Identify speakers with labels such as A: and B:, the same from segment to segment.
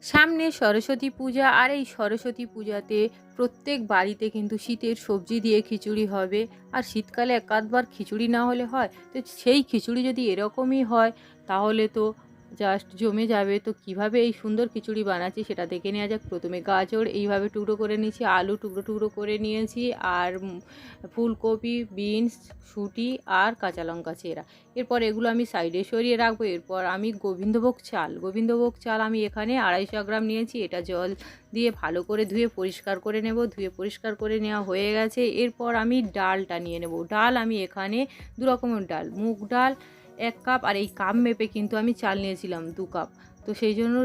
A: সামনে সরস্বতী পূজা, আর এই সরস্বতী পূজাতে প্রত্যেক বাড়িতে কিন্তু শীতের সবজি দিয়ে খিচুড়ি হবে। আর শীতকালে এক আধবার খিচুড়ি না হলে হয়? তো সেই খিচুড়ি যদি এরকমই হয় তাহলে তো জাস্ট জমে যাবে। তো কিভাবে এই সুন্দর খিচুড়ি বানাচ্ছি সেটা দেখে নেওয়া যাক। প্রথমে গাজর এইভাবে টুকরো করে নিয়েছি, আলু টুকরো টুকরো করে নিয়েছি, আর ফুলকপি, বিনস, শুঁটি আর কাঁচা লঙ্কা চেরা। এরপর এগুলো আমি সাইডে সরিয়ে রাখবো। এরপর আমি গোবিন্দভোগ চাল আমি এখানে 250 গ্রাম নিয়েছি। এটা জল দিয়ে ভালো করে ধুয়ে পরিষ্কার করে নেব। ধুয়ে পরিষ্কার করে নেওয়া হয়ে গেছে। এরপর আমি ডালটা নিয়ে নেব। ডাল আমি এখানে দু রকমের ডাল, মুগ ডাল 1 কাপ, আর এই কাপ মেপে কিন্তু আমি চাল নিয়েছিলাম 2 কাপ। তো সেই জন্য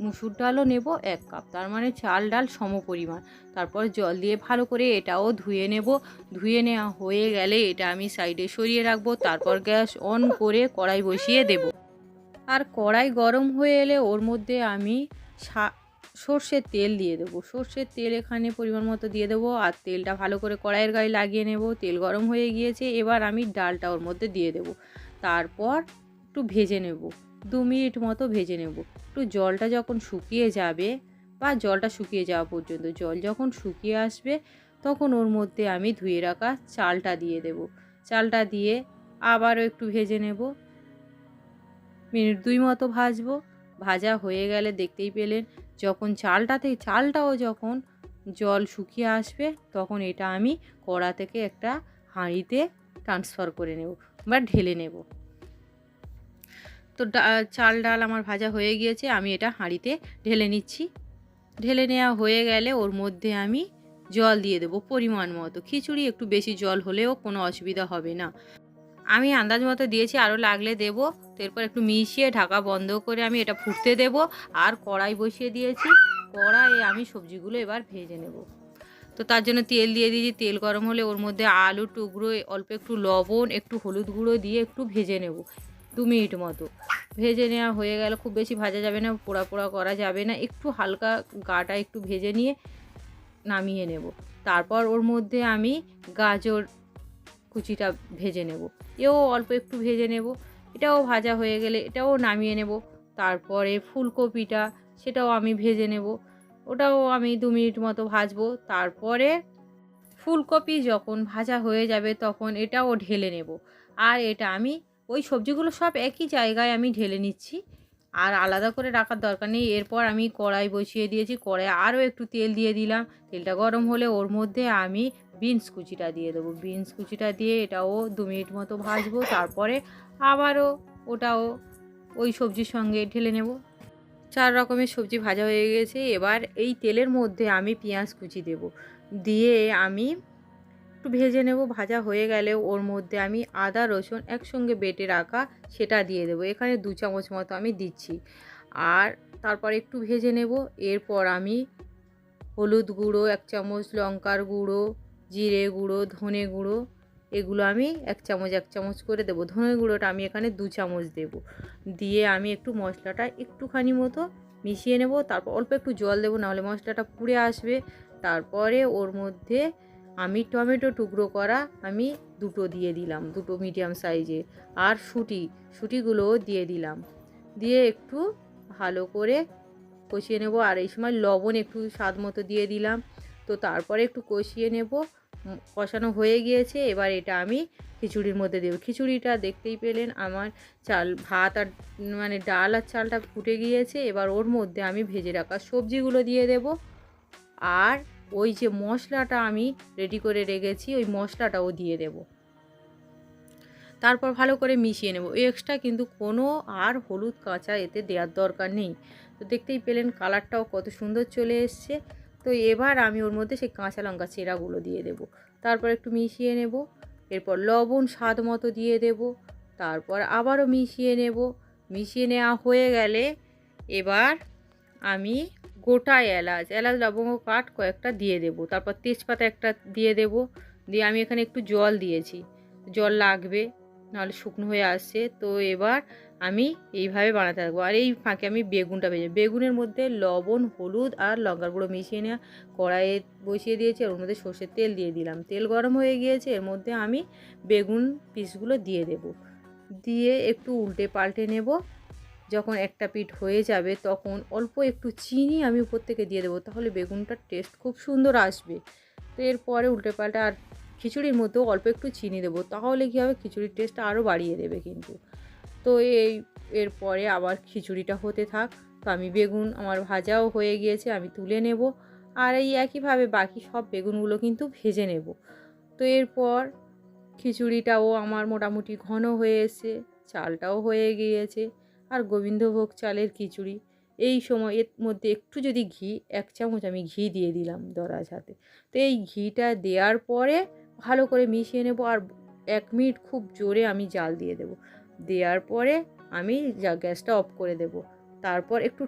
A: মুসুর ডালও নেব 1 কাপ, তার মানে চাল ডাল সমপরিমাণ। তারপর জল দিয়ে ভালো করে এটাও ধুয়ে নেব। ধুয়ে নেওয়া হয়ে গেলে এটা আমি সাইডে সরিয়ে রাখবো। তারপর গ্যাস অন করে কড়াই বসিয়ে দেব। আর কড়াই গরম হয়ে এলে ওর মধ্যে আমি সর্ষের তেল দিয়ে দেবো। সর্ষের তেল এখানে পরিমাণ মতো দিয়ে দেবো। আর তেলটা ভালো করে কড়াইয়ের গায়ে লাগিয়ে নেব। তেল গরম হয়ে গিয়েছে, এবার আমি ডালটা ওর মধ্যে দিয়ে দেবো। তারপর একটু ভেজে নেব, 2 মিনিট মতো ভেজে নেব। একটু জলটা যখন শুকিয়ে যাবে বা জলটা শুকিয়ে যাওয়া পর্যন্ত, জল যখন শুকিয়ে আসবে তখন ওর মধ্যে আমি ধুয়ে রাখা চালটা দিয়ে দেব। চালটা দিয়ে আবারও একটু ভেজে নেব, মিনিট 2 মতো ভাজবো। ভাজা হয়ে গেলে দেখতেই পেলেন যখন চালটাও যখন জল শুকিয়ে আসবে তখন এটা আমি কড়া থেকে একটা হাঁড়িতে ট্রান্সফার করে নেব বা ঢেলে নেব। তো চাল ডাল আমার ভাজা হয়ে গিয়েছে, আমি এটা হাঁড়িতে ঢেলে নিচ্ছি। ঢেলে নেওয়া হয়ে গেলে ওর মধ্যে আমি জল দিয়ে দেবো পরিমাণ মতো। খিচুড়ি একটু বেশি জল হলেও কোনো অসুবিধা হবে না। আমি আন্দাজ মতো দিয়েছি, আরও লাগলে দেবো। তো এরপর একটু মিশিয়ে ঢাকা বন্ধ করে আমি এটা ফুটতে দেব। আর কড়াই বসিয়ে দিয়েছি। কড়াইয়ে আমি সবজিগুলো এবার ভেজে নেব। তো তার জন্য তেল দিয়ে দিয়েছি। তেল গরম হলে ওর মধ্যে আলু টুকরো, অল্প একটু লবণ, একটু হলুদ গুঁড়ো দিয়ে একটু ভেজে নেব 2 মিনিট মতো। ভেজে নেওয়া হয়ে গেল। খুব বেশি ভাজা যাবে না, পোড়া পোড়া করা যাবে না, একটু হালকা গাটা একটু ভেজে নিয়ে নামিয়ে নেব। তারপর ওর মধ্যে আমি গাজর কুচিটা ভেজে নেব। এও অল্প একটু ভেজে নেব। এটাও ভাজা হয়ে গেলে এটাও নামিয়ে নেব। তারপরে ফুলকপিটা সেটাও আমি ভেজে নেব। ওটাও আমি 2 মিনিট মতো ভাজবো। তারপরে ফুলকপি যখন ভাজা হয়ে যাবে তখন এটাও ঢেলে নেব। আর এটা আমি ওই সবজিগুলো সব একই জায়গায় আমি ঢেলে নিচ্ছি, আর আলাদা করে রাখার দরকার নেই। এরপর আমি কড়াই বসিয়ে দিয়েছি। কড়াইয়ে আরও একটু তেল দিয়ে দিলাম। তেলটা গরম হলে ওর মধ্যে আমি বিনস কুচিটা দিয়ে দেবো। বিনস কুচিটা দিয়ে এটাও 2 মিনিট মতো ভাজবো। তারপরে আবারও ওটাও ওই সবজির সঙ্গে ঢেলে নেব। 4 রকমের সবজি ভাজা হয়ে গেছে। এবার এই তেলের মধ্যে আমি পেঁয়াজ কুচি দেব। দিয়ে আমি একটু ভেজে নেব। ভাজা হয়ে গেলে ওর মধ্যে আমি আদা রসুন একসঙ্গে বেটে রাখা সেটা দিয়ে দেবো। এখানে 2 চামচ মতো আমি দিচ্ছি। আর তারপর একটু ভেজে নেব। এরপর আমি হলুদ গুঁড়ো 1 চামচ, লঙ্কার গুঁড়ো, জিরে গুঁড়ো, ধনে গুঁড়ো এগুলো আমি 1 চামচ 1 চামচ করে দেবো। ধনে গুঁড়োটা আমি এখানে 2 চামচ দেব। দিয়ে আমি একটু মশলাটা একটুখানি মতো মিশিয়ে নেব। তারপর অল্প একটু জল দেবো, নাহলে মশলাটা পুড়ে আসবে। তারপরে ওর মধ্যে আমি টমেটো টুকরো করা আমি 2টো দিয়ে দিলাম, 2টো মিডিয়াম সাইজের। আর শুঁটিগুলোও দিয়ে দিলাম। দিয়ে একটু ভালো করে কষিয়ে নেব। আর এই সময় লবণ একটু স্বাদ মতো দিয়ে দিলাম। তো তারপরে একটু কষিয়ে নেব। কষানো হয়ে গিয়েছে, এবার এটা আমি খিচুড়ির মধ্যে দেব। খিচুড়িটা দেখতেই পেলেন আমার ভাত আর মানে ডাল আর চালটা ফুটে গিয়েছে। এবার ওর মধ্যে আমি ভেজে রাখা সবজিগুলো দিয়ে দেব। আর ওই যে মশলাটা আমি রেডি করে রেখেছি ওই মশলাটাও দিয়ে দেব। তারপর ভালো করে মিশিয়ে নেব। এক্সট্রা কিন্তু কোনো আর হলুদ কাঁচা এতে দেওয়ার দরকার নেই। তো দেখতেই পেলেন কালারটাও কত সুন্দর চলে এসছে। তো এবার আমি ওর মধ্যে সেই কাঁচা লঙ্কা চেরাগুলো দিয়ে দেব। তারপর একটু মিশিয়ে নেব। এরপর লবণ স্বাদ মতো দিয়ে দেব। তারপর আবারও মিশিয়ে নেব। মিশিয়ে নেওয়া হয়ে গেলে এবার আমি গোটা এলাচ লবঙ্গ কাঠ কয়েকটা দিয়ে দেব। তারপর তেজপাতা একটা দিয়ে দেব। দিয়ে আমি এখানে একটু জল দিয়েছি, জল লাগবে নাহলে শুকনো হয়ে আসছে। তো এবার আমি এইভাবে বানাতে থাকবো। আর এই ফাঁকে আমি বেগুনটা ভেজে, বেগুনের মধ্যে লবণ, হলুদ আর লঙ্কার গুঁড়ো মিশিয়ে নেওয়া কড়াইয়ে বসিয়ে দিয়েছি। ওর মধ্যে সর্ষের তেল দিয়ে দিলাম। তেল গরম হয়ে গিয়েছে, এর মধ্যে আমি বেগুন পিসগুলো দিয়ে দেব। দিয়ে একটু উল্টে পাল্টে নেব। যখন একটা পিঠ হয়ে যাবে তখন অল্প একটু চিনি আমি উপর থেকে দিয়ে দেবো, তাহলে বেগুনটার টেস্ট খুব সুন্দর আসবে। তো এরপরে উল্টে পাল্টে আর খিচুড়ির মধ্যেও অল্প একটু চিনি দেবো, তাহলে কী হবে খিচুড়ির টেস্টটা আরও বাড়িয়ে দেবে কিন্তু। তো এরপরে আবার খিচুড়িটা হতে থাক। তো আমি বেগুন আমার ভাজাও হয়ে গিয়েছে, আমি তুলে নেব। আর এই একইভাবে বাকি সব বেগুনগুলো কিন্তু ভেজে নেব। তো এরপর খিচুড়িটাও আমার মোটামুটি ঘন হয়ে এসেছে, চালটাও হয়ে গিয়েছে। আর গোবিন্দভোগ চালের খিচুড়ি, এই সময় এর মধ্যে একটু যদি ঘি, 1 চামচ আমি ঘি দিয়ে দিলাম দরাজ হাতে। তো এই ঘিটা দেওয়ার পরে ভালো করে মিশিয়ে নেব, আর 1 মিনিট খুব জোরে আমি জাল দিয়ে দেব। দেওয়ার পরে আমি গ্যাসটা অফ করে দেব। তারপর একটু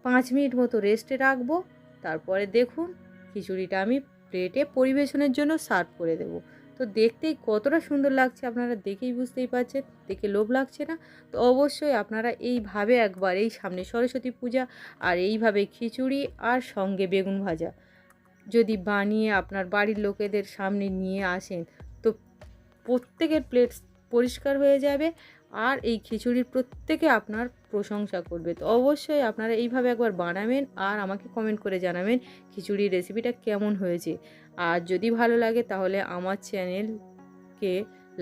A: 5 মিনিট মতো রেস্টে রাখবো। তারপরে দেখুন খিচুড়িটা আমি প্লেটে পরিবেশনের জন্য সার্ভ করে দেব। তো দেখতেই কতটা সুন্দর লাগছে আপনারা দেখেই বুঝতেই পারছেন, দেখে লোভ লাগছে না? তো অবশ্যই আপনারা এইভাবে একবার, এই সামনে সরস্বতী পূজা, আর এইভাবে খিচুড়ি আর সঙ্গে বেগুন ভাজা যদি বানিয়ে আপনার বাড়ির লোকেদের সামনে নিয়ে আসেন, তো প্রত্যেকের প্লেট পরিষ্কার হয়ে যাবে, আর এই খিচুড়ির প্রত্যেকে আপনার প্রশংসা করবে। তো অবশ্যই আপনারা এইভাবে একবার বানাবেন আর আমাকে কমেন্ট করে জানাবেন খিচুড়ির রেসিপিটা কেমন হয়েছে। আর যদি ভালো লাগে তাহলে আমার চ্যানেলকে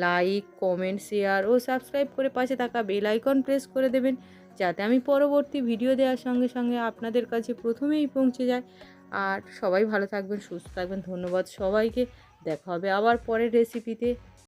A: লাইক, কমেন্ট, শেয়ার ও সাবস্ক্রাইব করে পাশে থাকা বেল আইকন প্রেস করে দেবেন, যাতে আমি পরবর্তী ভিডিও দেওয়ার সঙ্গে সঙ্গে আপনাদের কাছে প্রথমেই পৌঁছে যায়। আর সবাই ভালো থাকবেন, সুস্থ থাকবেন। ধন্যবাদ সবাইকে। দেখা হবে আবার পরের রেসিপিতে।